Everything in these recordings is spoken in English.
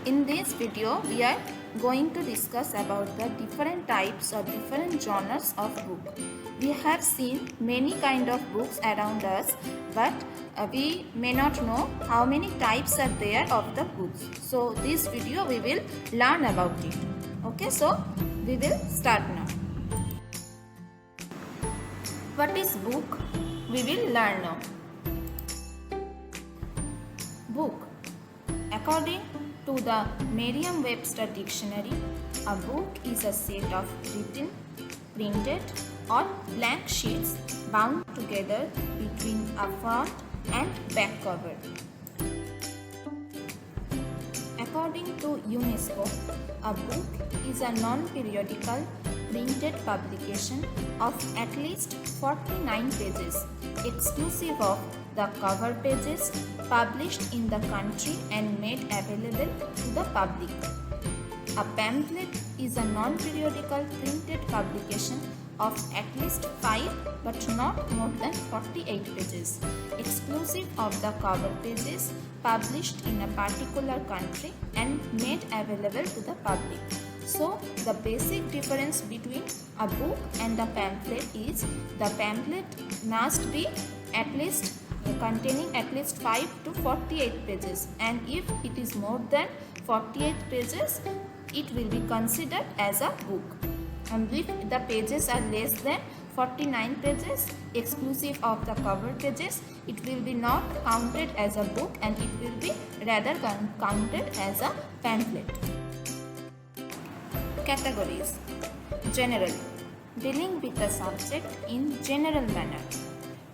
In this video, we are going to discuss about the different types or different genres of book. We have seen many kind of books around us, but we may not know how many types are there of the books. So this video we will learn about it. Okay, so we will start now. What is book? We will learn now. Book. According to the Merriam-Webster dictionary, a book is a set of written, printed or blank sheets bound together between a front and back cover. According to UNESCO, a book is a non-periodical printed publication of at least 49 pages, exclusive of the cover pages published in the country and made available to the public. A pamphlet is a non-periodical printed publication of at least 5 but not more than 48 pages, exclusive of the cover pages published in a particular country and made available to the public. So, the basic difference between a book and a pamphlet is the pamphlet must be at least containing at least 5 to 48 pages, and if it is more than 48 pages, it will be considered as a book. And if the pages are less than 49 pages, exclusive of the cover pages, it will be not counted as a book and it will be rather counted as a pamphlet. Categories. General. Dealing with the subject in general manner.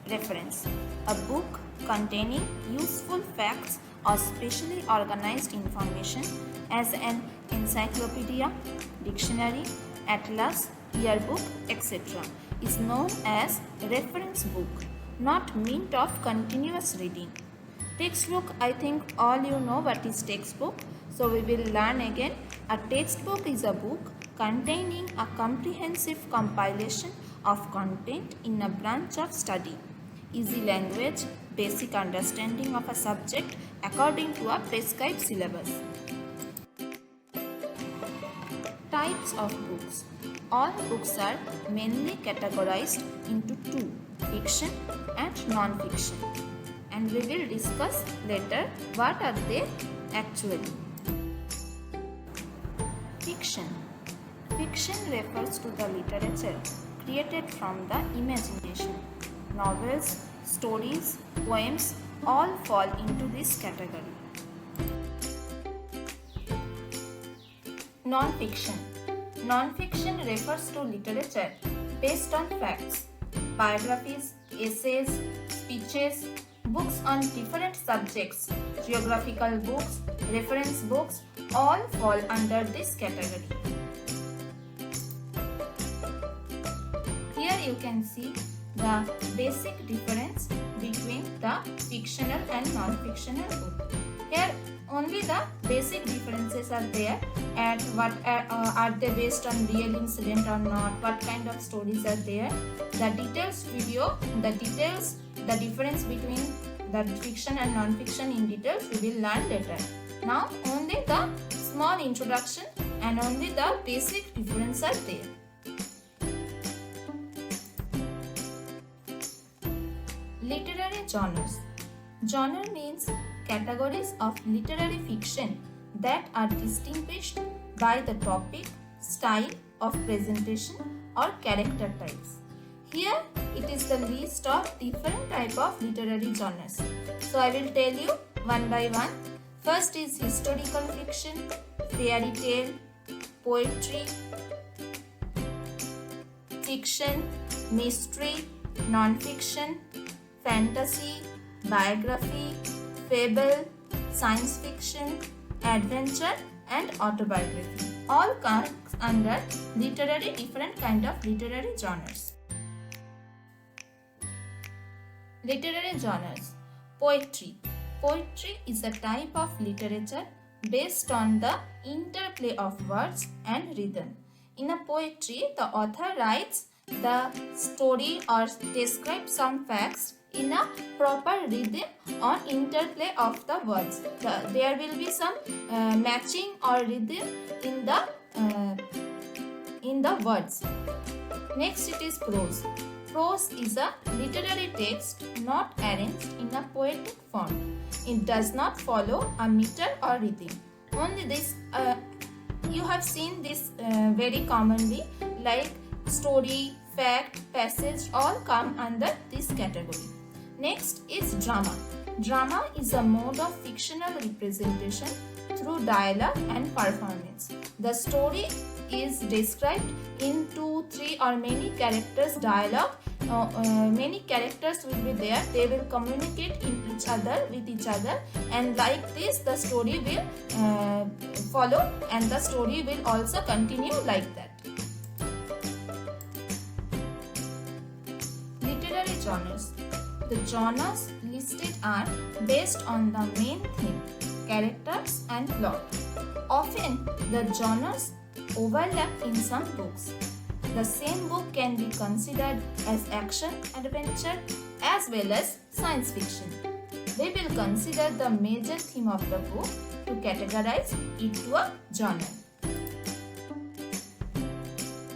Reference. A book containing useful facts or specially organized information as an encyclopedia, dictionary, atlas, yearbook, etc. is known as reference book, not meant of continuous reading. Textbook, I think all you know what is textbook. So we will learn again. A textbook is a book containing a comprehensive compilation of content in a branch of study. Easy language, basic understanding of a subject according to a prescribed syllabus. Types of books. All books are mainly categorized into two, fiction and non-fiction. And we will discuss later what are they actually. Fiction. Fiction refers to the literature created from the imagination. Novels, stories, poems all fall into this category. Non-fiction. Non-fiction refers to literature based on facts, biographies, essays, speeches, books on different subjects, geographical books, reference books, all fall under this category. Here you can see the basic difference between the fictional and non-fictional book. Here only the basic differences are there, and what are they based on real incident or not, what kind of stories are there. The details video, the difference between the fiction and non-fiction in details we will learn later. Now only the small introduction and only the basic difference are there. Literary genres. Genre means categories of literary fiction that are distinguished by the topic, style of presentation or character types. Here it is the list of different type of literary genres. So I will tell you one by one. First is historical fiction, fairy tale, poetry, fiction, mystery, non-fiction, fantasy, biography, fable, science fiction, adventure and autobiography. All comes under different kind of literary genres. Literary genres. Poetry. Poetry is a type of literature based on the interplay of words and rhythm. In a poetry, the author writes the story or describes some facts in a proper rhythm or interplay of the words. There will be some matching or rhythm in the words. Next, it is prose. Prose is a literary text not arranged in a poetic form. It does not follow a meter or rhythm. Only this, you have seen this very commonly, like story, fact, passage, all come under this category. Next is drama. Drama is a mode of fictional representation through dialogue and performance. The story is described in 2, 3 or many characters dialogue. Many characters will be there. They will communicate with each other, and like this the story will follow, and the story will also continue like that. Literary genres. The genres listed are based on the main theme, characters and plot. Often the genres overlap in some books. The same book can be considered as action, adventure as well as science fiction. We will consider the major theme of the book to categorize it to a genre.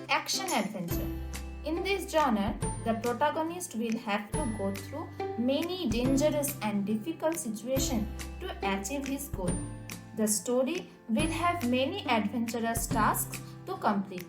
Action adventure. In this genre, the protagonist will have to go through many dangerous and difficult situations to achieve his goal. The story will have many adventurous tasks to complete.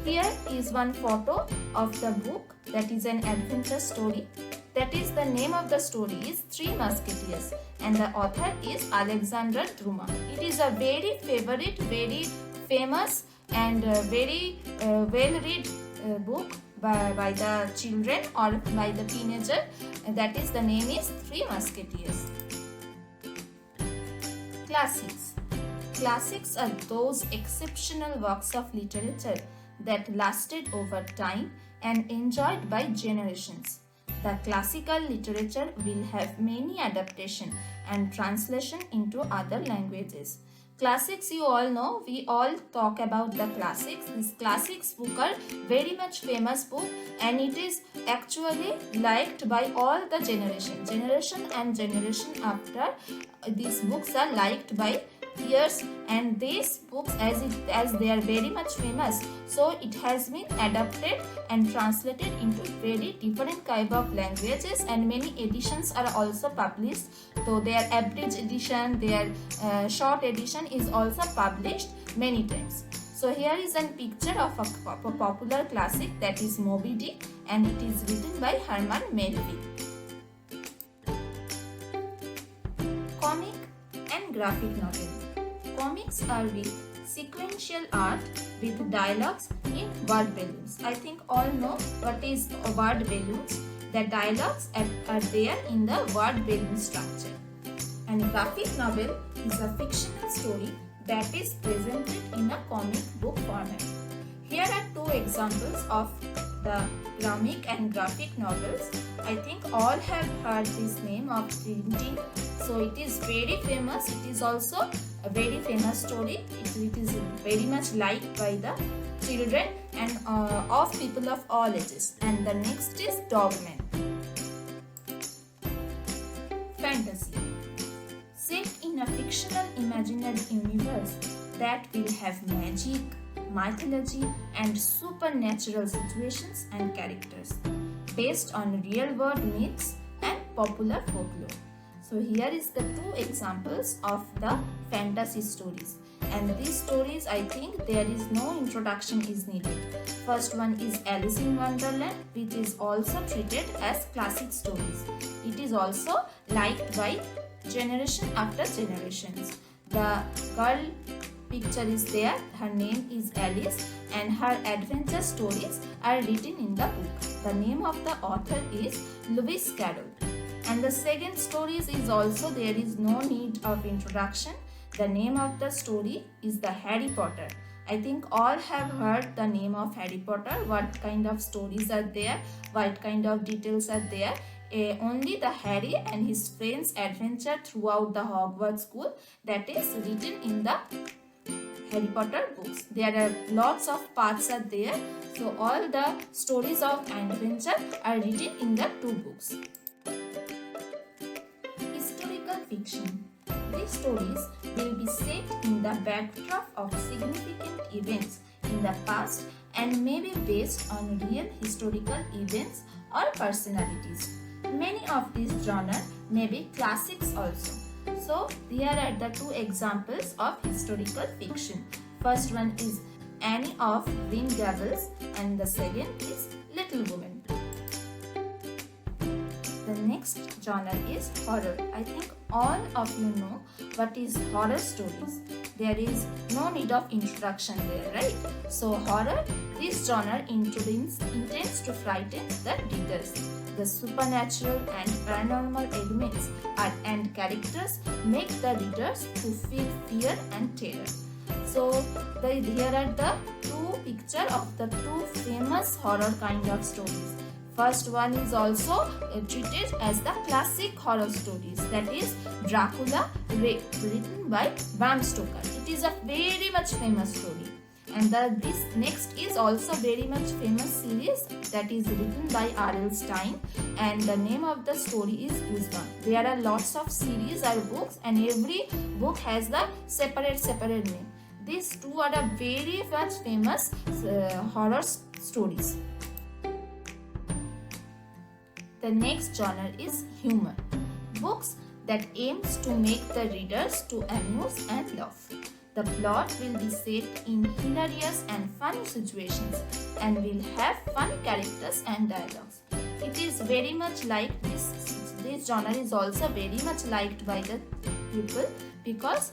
Here is one photo of the book that is an adventure story. That is, the name of the story is Three Musketeers and the author is Alexander Dumas. It is a very favorite, very famous and very well-read book by the children or by the teenager. That is, the name is Three Musketeers. Classics. Classics are those exceptional works of literature that lasted over time and enjoyed by generations. The classical literature will have many adaptation and translation into other languages. Classics, you all know, we all talk about the classics. These classics books are very much famous book, and it is actually liked by all the generation and generation after. These books are liked by years, and these books as they are very much famous, so it has been adapted and translated into very different kind of languages, and many editions are also published. So their abridged edition, their short edition is also published many times. So here is a picture of a popular classic, that is Moby Dick, and it is written by Herman Melville. Comic and graphic novel. Comics are with sequential art with dialogues in word balloons. I think all know what is a word balloons. The dialogues are there in the word balloon structure. And graphic novel is a fictional story that is presented in a comic book format. Here are two examples of the comic and graphic novels. I think all have heard this name of Tintin. So it is very famous. It is also a very famous story. It is very much liked by the children and of people of all ages. And the next is Dogman. Fantasy. Set in a fictional imaginary universe that will have magic, mythology and supernatural situations and characters based on real world myths and popular folklore. So here is the two examples of the fantasy stories, and these stories, I think there is no introduction is needed. First one is Alice in Wonderland, which is also treated as classic stories. It is also liked by generation after generations. The girl picture is there, her name is Alice, and her adventure stories are written in the book. The name of the author is Lewis Carroll. And the second stories is also, there is no need of introduction. The name of the story is the Harry Potter. I think all have heard the name of Harry Potter, what kind of stories are there, what kind of details are there. Only the Harry and his friends' adventure throughout the Hogwarts school, that is written in the Harry Potter books. There are lots of parts are there, so all the stories of adventure are written in the two books. fiction. These stories will be set in the backdrop of significant events in the past and may be based on real historical events or personalities. Many of these genres may be classics also. So, here are the two examples of historical fiction. First one is Anne of Green Gables and the second is Little Women. The next genre is horror. I think all of you know what is horror stories. There is no need of introduction there, right? So horror, this genre intends to frighten the readers. The supernatural and paranormal elements and characters make the readers to feel fear and terror. So here are the two pictures of the two famous horror kind of stories. First one is also treated as the classic horror stories, that is Dracula, written by Bram Stoker. It is a very much famous story. And this next is also very much famous series that is written by R.L. Stein, and the name of the story is Goosebumps. There are lots of series or books and every book has the separate name. These two are the very much famous horror stories. The next genre is humor. Books that aims to make the readers to amuse and laugh. The plot will be set in hilarious and funny situations and will have funny characters and dialogues. It is very much like this genre is also very much liked by the people because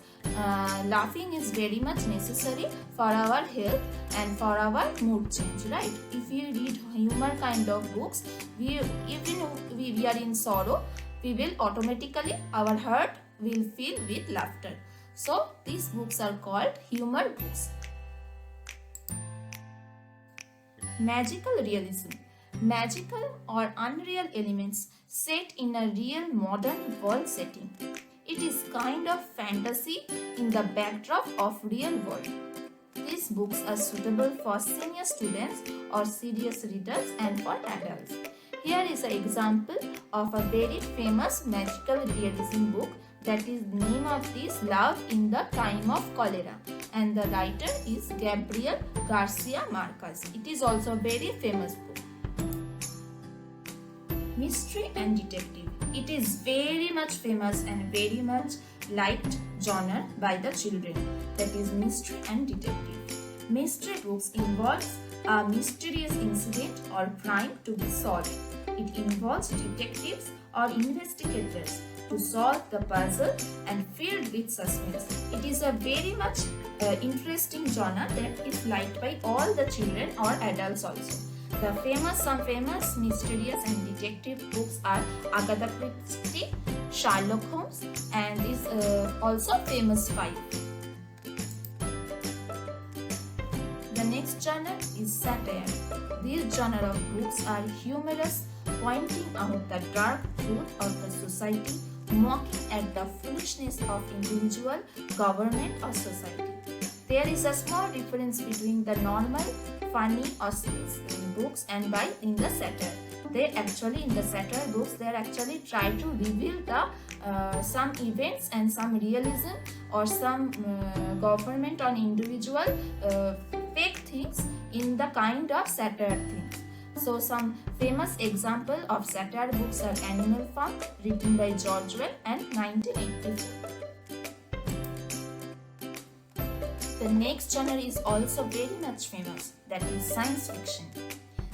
laughing is very much necessary for our health and for our mood change, right? If we read humor kind of books, even if we are in sorrow, we will automatically, our heart will fill with laughter. So these books are called humor books. Magical realism. Magical or unreal elements set in a real modern world setting. It is kind of fantasy in the backdrop of real world. These books are suitable for senior students or serious readers and for adults. Here is an example of a very famous magical realism book, that is name of this Love in the Time of Cholera, and the writer is Gabriel Garcia Marquez. It is also a very famous book. Mystery and detective. It is very much famous and very much liked genre by the children, that is mystery and detective. Mystery books involves a mysterious incident or crime to be solved. It involves detectives or investigators to solve the puzzle and filled with suspense. It is a very much interesting genre that is liked by all the children or adults also. Some famous mysterious and detective books are Agatha Christie, Sherlock Holmes, and is also famous 5. The next genre is satire. These genre of books are humorous, pointing out the dark truth of the society, mocking at the foolishness of individual, government or society. There is a small difference between the normal, funny or books and in the satire. They actually in the satire books they actually try to reveal the some events and some realism or some government on individual fake things in the kind of satire things. So some famous example of satire books are Animal Farm, written by George Orwell, and 1984. The next genre is also very much famous, that is science fiction.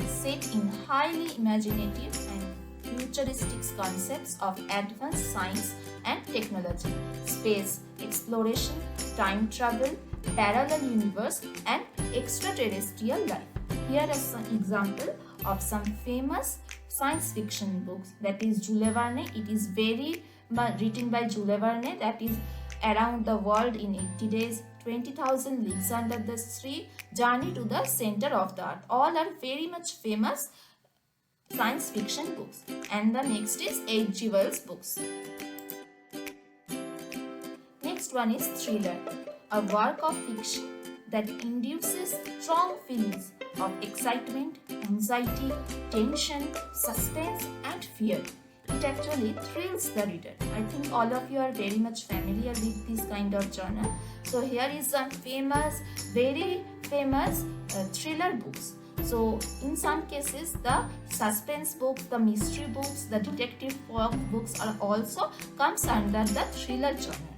Set in highly imaginative and futuristic concepts of advanced science and technology, space exploration, time travel, parallel universe, and extraterrestrial life. Here are some example of some famous science fiction books, that is Jules Verne. It is very written by Jules Verne, that is Around the World in 80 Days, 20,000 Leagues Under the Sea, Journey to the Center of the Earth. All are very much famous science fiction books. And the next is H.G. Wells books. Next one is thriller, a work of fiction that induces strong feelings of excitement, anxiety, tension, suspense and fear. it actually thrills the reader. I think all of you are very much familiar with this kind of genre. So here is some famous, very famous thriller books. So in some cases, the suspense books, the mystery books, the detective books are also comes under the thriller genre.